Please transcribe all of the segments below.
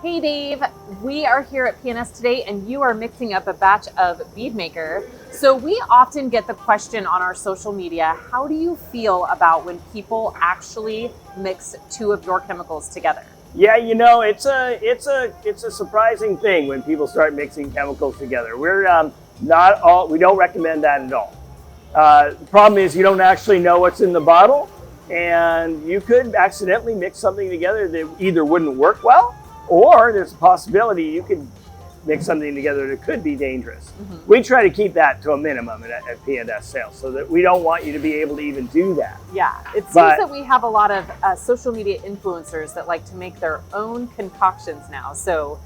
Hey Dave, we are here at PNS today and you are mixing up a batch of bead maker. So we often get the question on our social media, how do you feel about when people actually mix two of your chemicals together? Yeah, you know, it's a surprising thing when people start mixing chemicals together. We don't recommend that at all. The problem is you don't actually know what's in the bottle, and you could accidentally mix something together that either wouldn't work well, or there's a possibility you could mix something together that could be dangerous. We try to keep that to a minimum at PNS sales, so that we don't want you to be able to even do that. Yeah, it seems that we have a lot of social media influencers that like to make their own concoctions now. So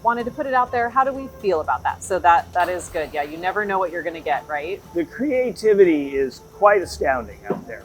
wanted to put it out there. How do we feel about that? So that is good. Yeah, you never know what you're going to get, right? The creativity is quite astounding out there.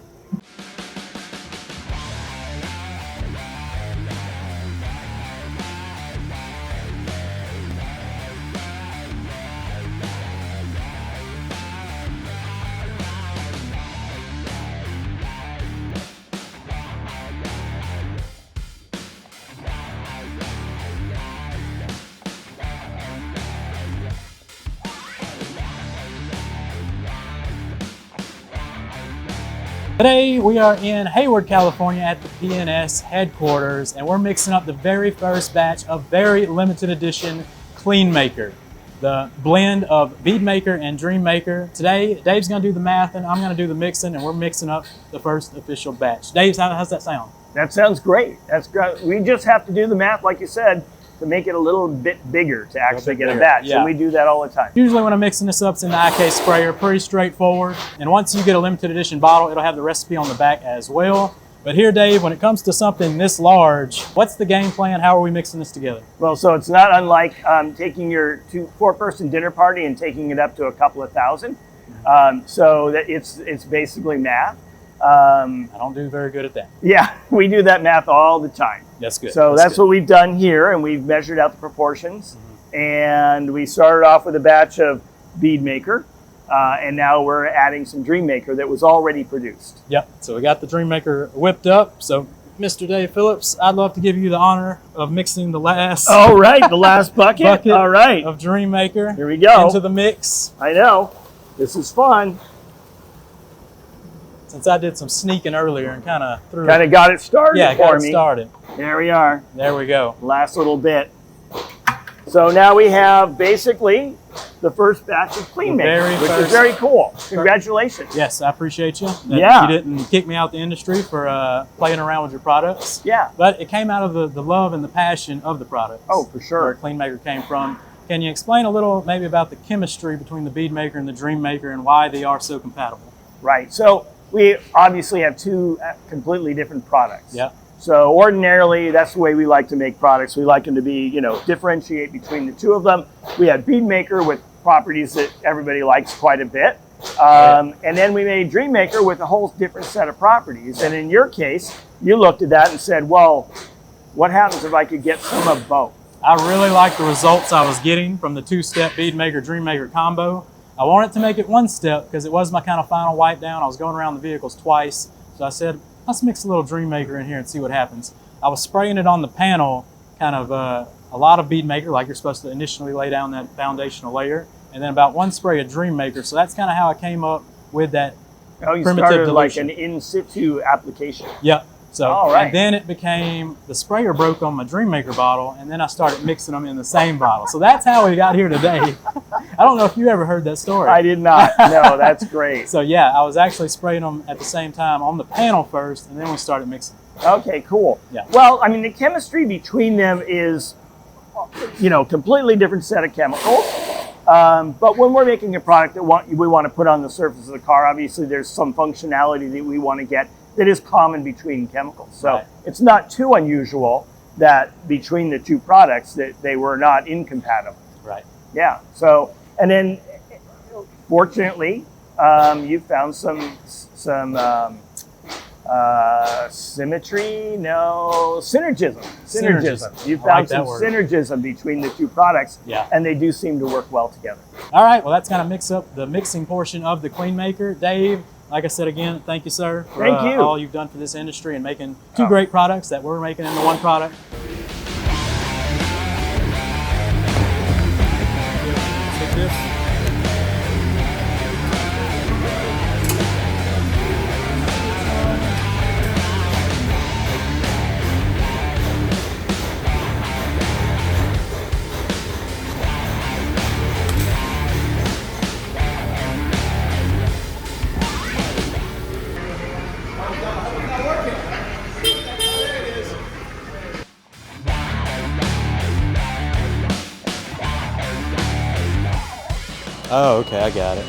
Today we are in Hayward, California at the PNS headquarters, and we're mixing up the very first batch of very limited edition Clean Maker, the blend of Bead Maker and Dream Maker. Today Dave's going to do the math and I'm going to do the mixing, and we're mixing up the first official batch. Dave, how's that sound? That sounds great. That's great. We just have to do the math, like you said, to make it a little bit bigger to actually get a batch. Yeah. And we do that all the time. Usually when I'm mixing this up, it's in the IK sprayer, pretty straightforward. And once you get a limited edition bottle, it'll have the recipe on the back as well. But here, Dave, when it comes to something this large, what's the game plan? How are we mixing this together? Well, so it's not unlike taking your four-person dinner party and taking it up to a couple of thousand. So that it's basically math. I don't do very good at that. Yeah, we do that math all the time. That's good. So that's what we've done here, and we've measured out the proportions. And we started off with a batch of Bead Maker, and now we're adding some Dream Maker that was already produced. Yep, so we got the Dream Maker whipped up. So Mr. Dave Phillips, I'd love to give you the honor of mixing the last all right, the last bucket all right, of Dream Maker. Here we go. Into the mix. I know. This is fun. Since I did some sneaking earlier and kind of got it started for me. Started. There we are. There we go. Last little bit. So now we have basically the first batch of Clean Maker, which is very cool. Congratulations. Yes, I appreciate you. Yeah. You didn't kick me out the industry for playing around with your products. Yeah. But it came out of the love and the passion of the products. Oh, for sure. Where Clean Maker came from. Can you explain a little maybe about the chemistry between the Bead Maker and the Dream Maker and why they are so compatible? Right. So we obviously have two completely different products. Yeah. So ordinarily, that's the way we like to make products. We like them to be, differentiate between the two of them. We had Bead Maker with properties that everybody likes quite a bit. And then we made Dream Maker with a whole different set of properties. And in your case, you looked at that and said, well, what happens if I could get some of both? I really like the results I was getting from the two-step Bead Maker, Dream Maker combo. I wanted to make it one step because it was my kind of final wipe down. I was going around the vehicles twice. So I said, let's mix a little Dream Maker in here and see what happens. I was spraying it on the panel, kind of a lot of Bead Maker, like you're supposed to initially lay down that foundational layer, and then about one spray of Dream Maker. So that's kind of how I came up with that you primitive started dilution. Like an in situ application. Yep. So, and then it became, the sprayer broke on my Dream Maker bottle, and then I started mixing them in the same bottle. So that's how we got here today. I don't know if you ever heard that story. I did not. No, that's great. So yeah, I was actually spraying them at the same time on the panel first, and then we started mixing. Okay, cool. Yeah. Well, I mean, the chemistry between them is, completely different set of chemicals. But when we're making a product that we want to put on the surface of the car, obviously there's some functionality that we want to get that is common between chemicals. So It's not too unusual that between the two products that they were not incompatible. Right. Yeah. So, and then fortunately, you found some synergism. You found some synergism between the two products, and they do seem to work well together. All right, well, that's kind of the mixing portion of the Clean Maker. Dave, like I said again, thank you, sir, for all you've done for this industry and making two great products that we're making into one product. this. Oh, okay, I got it.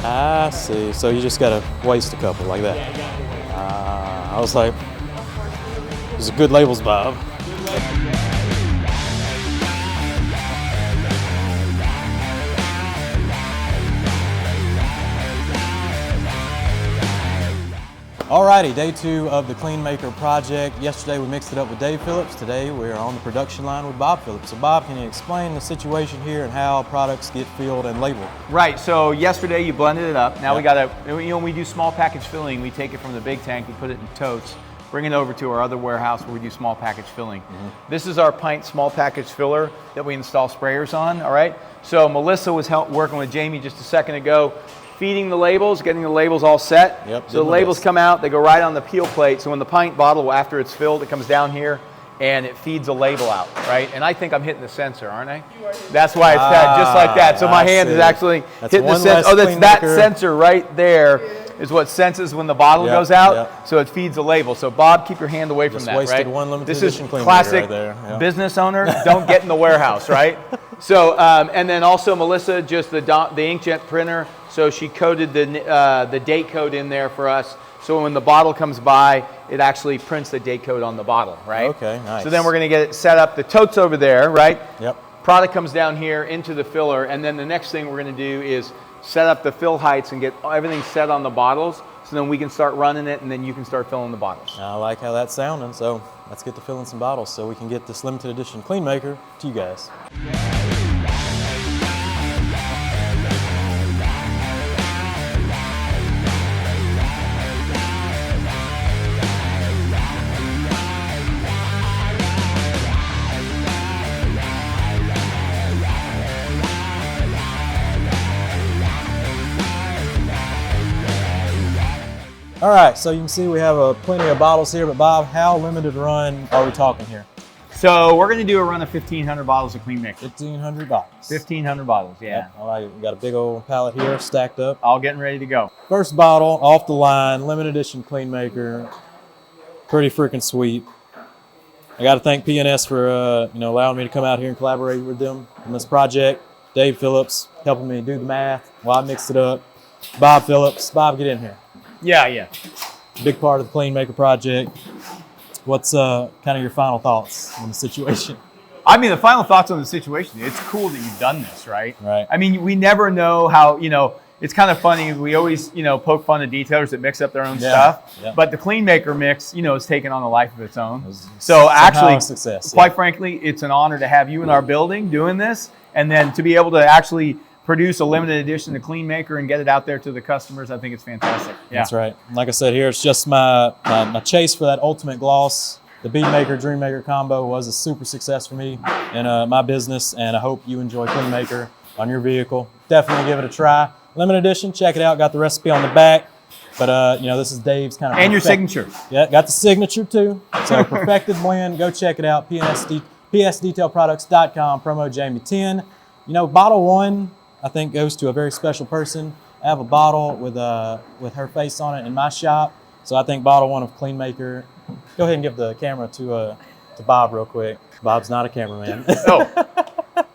I see. So you just gotta waste a couple like that. I was like, those are good labels, Bob. Alrighty, day 2 of the Clean Maker project. Yesterday we mixed it up with Dave Phillips. Today we're on the production line with Bob Phillips. So Bob, can you explain the situation here and how products get filled and labeled? Right, so yesterday you blended it up. Now Yep. we gotta, when we do small package filling, we take it from the big tank, we put it in totes, bring it over to our other warehouse where we do small package filling. This is our pint small package filler that we install sprayers on, all right? So Melissa was working with Jamie just a second ago, feeding the labels, getting the labels all set. Yep, so the labels come out, they go right on the peel plate. So when the pint bottle, after it's filled, it comes down here and it feeds a label out, right? And I think I'm hitting the sensor, aren't I? That's why it's that, just like that. So my hand is actually hitting the sensor. Oh, that's that sensor right there is what senses when the bottle goes out. So it feeds a label. So Bob, keep your hand away from that, right? One limited this is edition clean classic right there. Yep. business owner. Don't get in the warehouse, right? So and then also Melissa, just the inkjet printer. So she coded the date code in there for us. So when the bottle comes by, it actually prints the date code on the bottle, right? Okay, nice. So then we're gonna get it set up. The tote's over there, right? Yep. Product comes down here into the filler, and then the next thing we're gonna do is set up the fill heights and get everything set on the bottles, so then we can start running it, and then you can start filling the bottles. I like how that's sounding, so let's get to filling some bottles so we can get this limited edition Clean Maker to you guys. All right, so you can see we have plenty of bottles here, but Bob, how limited run are we talking here? So we're gonna do a run of 1,500 bottles of Clean Maker. 1,500 bottles. 1,500 bottles, yeah. Yep. All right, we got a big old pallet here stacked up. All getting ready to go. First bottle off the line, limited edition Clean Maker. Pretty freaking sweet. I got to thank PNS for allowing me to come out here and collaborate with them on this project. Dave Phillips helping me do the math while I mixed it up. Bob Phillips, Bob, get in here. Yeah. Big part of the Clean Maker project. What's kind of your final thoughts on the situation? I mean, the final thoughts on the situation, it's cool that you've done this, right? Right. I mean, we never know how, it's kind of funny. We always, poke fun at detailers that mix up their own stuff. Yeah. But the Clean Maker mix, is taken on a life of its own. So actually, success, quite frankly, it's an honor to have you in our building doing this. And then to be able to actually produce a limited edition of Clean Maker and get it out there to the customers, I think it's fantastic. Yeah. That's right. Like I said here, it's just my chase for that ultimate gloss. The Bead Maker, Dream Maker combo was a super success for me in my business, and I hope you enjoy Clean Maker on your vehicle. Definitely give it a try. Limited edition, check it out. Got the recipe on the back, but this is Dave's kind of and your signature. Yeah, got the signature too. So perfected blend. Go check it out. psdetailproducts.com. Promo Jamie10. Bottle 1, I think, goes to a very special person. I have a bottle with her face on it in my shop, so I think bottle 1 of Clean Maker. Go ahead and give the camera to Bob real quick. Bob's not a cameraman. Oh,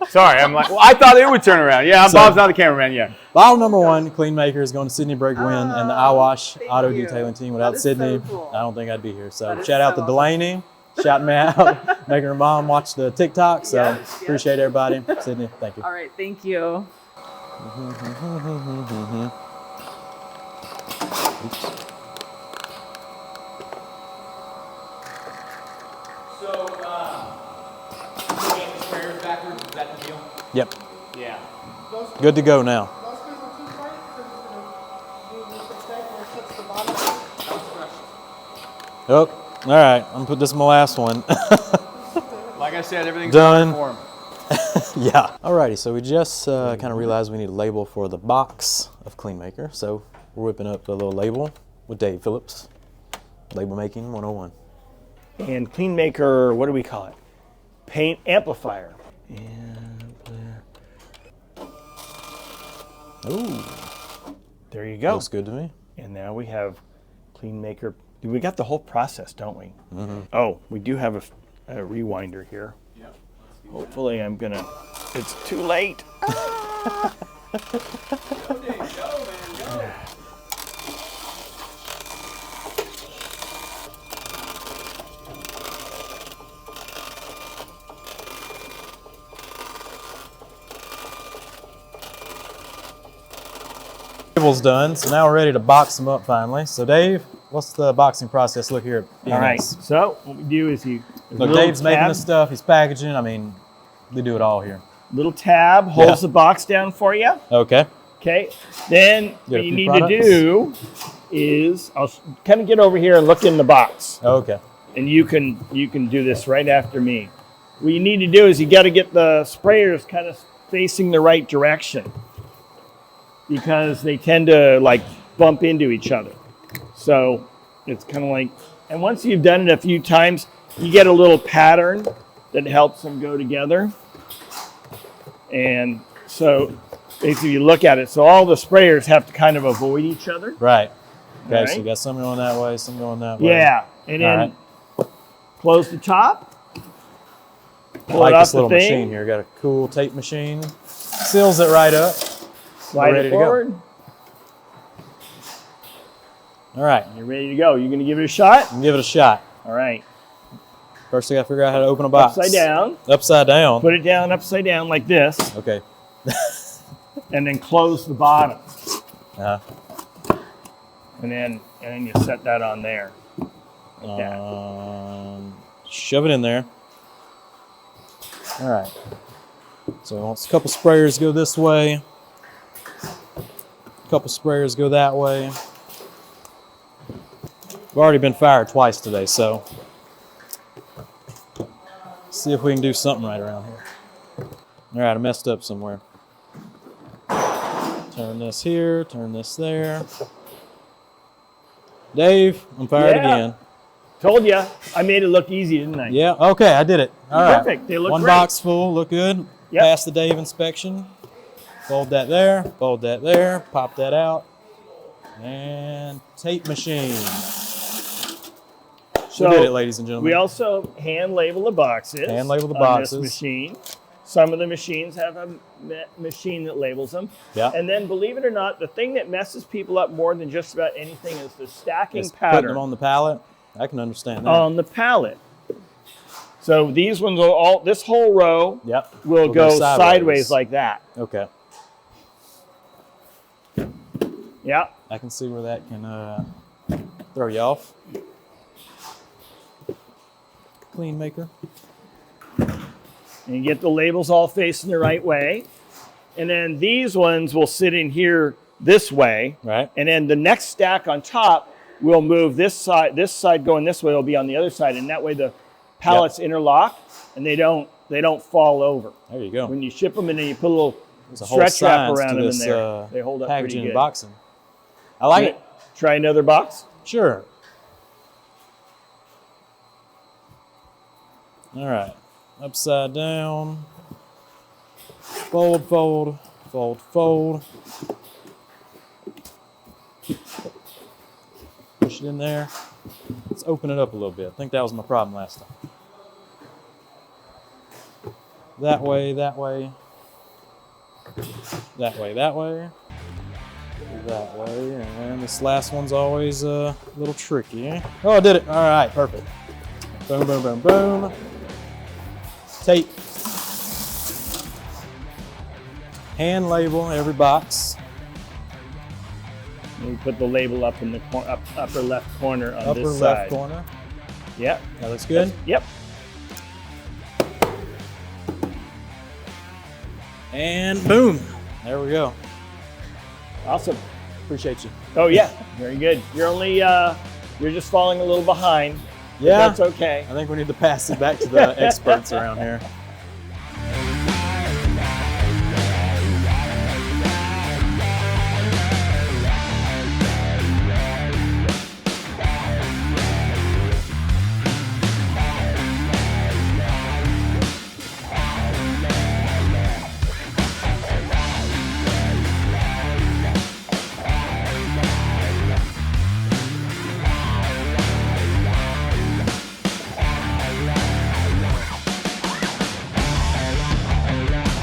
sorry. I'm like, well, I thought it would turn around. Yeah, Bob's not a cameraman. Yeah. Bottle number 1, Clean Maker, is going to Sydney Breakwin and the iWash Auto Detailing team. Without Sydney, so cool. I don't think I'd be here. So shout out to Delaney, shouting me out, making her mom watch the TikTok. So appreciate everybody. Sydney, thank you. All right, thank you. So, the sprayers backwards, is that the deal? Yep. Yeah. Good to go now. Oh, all right. I'm gonna put this in my last one. Like I said, everything's Done. for 'em. Yeah. Alrighty, so we just kind of realized we need a label for the box of Clean Maker. So we're whipping up a little label with Dave Phillips. Label making 101. And Clean Maker, what do we call it? Paint amplifier. Ooh, There you go. looks good to me. And now we have Clean Maker. We got the whole process, don't we? Oh, we do have a rewinder here. Hopefully I'm gonna, it's too late. Label's done, so now we're ready to box them up finally. So Dave, what's the boxing process look here at PNS? All right, so what we do is Look, Dave's making the stuff, he's packaging. I mean, we do it all here. Little tab holds the box down for you. Okay. Okay, then Get a what you few need products. to do is, I'll kind of get over here and look in the box. Okay. And you can do this right after me. What you need to do is you got to get the sprayers kind of facing the right direction, because they tend to like bump into each other. So it's kind of like, and once you've done it a few times, you get a little pattern that helps them go together. And so basically you look at it, so all the sprayers have to kind of avoid each other. Right. Okay, All so right. you got some going that way, some going that way. Yeah, and then All right. close the top. I Pull like it off this little the thing. machine here. Got a cool tape machine. Seals it right up. Slide ready it to go. forward. All right, You're ready to go. You're going to give it a shot? give it a shot. All right. First, I got to figure out how to open a box. Upside down. Upside down. Put it down upside down like this, Okay. and then close the bottom. Uh, And then you set that on there. Like that. Shove it in there. All right. So once a couple sprayers go this way, a couple sprayers go that way. We've already been fired twice today, so see if we can do something right around here. All right, I messed up somewhere. Turn this here, turn this there. Dave, I'm fired Yeah. again. Told you, I made it look easy, didn't I? Yeah, okay, I did it. All right. Perfect. They look One great. box full, look good. Yep. Pass the Dave inspection. Fold that there, pop that out. And tape machine. So we did it, ladies and gentlemen. we also hand label the boxes. Hand label the on boxes. this machine. Some of the machines have a machine that labels them. Yeah. And then, believe it or not, the thing that messes people up more than just about anything is the stacking Just putting them pattern on the pallet. I can understand that. on the pallet. So these ones will all, this whole row Yep. will We'll go sideways like that. Okay. Yeah. I can see where that can throw you off. Clean Maker. And you get the labels all facing the right way. And then these ones will sit in here this way. Right. And then the next stack on top will move this side going this way will be on the other side. And that way the pallets interlock and they don't fall over. There you go. When you ship them and then you put a little There's a whole stretch wrap science around to them this, in there. They hold up pretty packaging good. and boxing. I like it. Try another box. Sure. All right. Upside down. Fold, fold, fold, fold. Push it in there. Let's open it up a little bit. I think that was my problem last time. That way, that way. That way, that way. That way, and this last one's always a little tricky. Oh, I did it. All right, perfect. Boom, boom, boom, boom. Tape. Hand label every box. And we put the label up in the upper left corner on Upper this side. left corner. Yep. That looks good. Yep. And boom. There we go. Awesome. Appreciate you. Oh yeah, very good. You're only you're just falling a little behind. but Yeah. that's okay. I think we need to pass it back to the experts around here.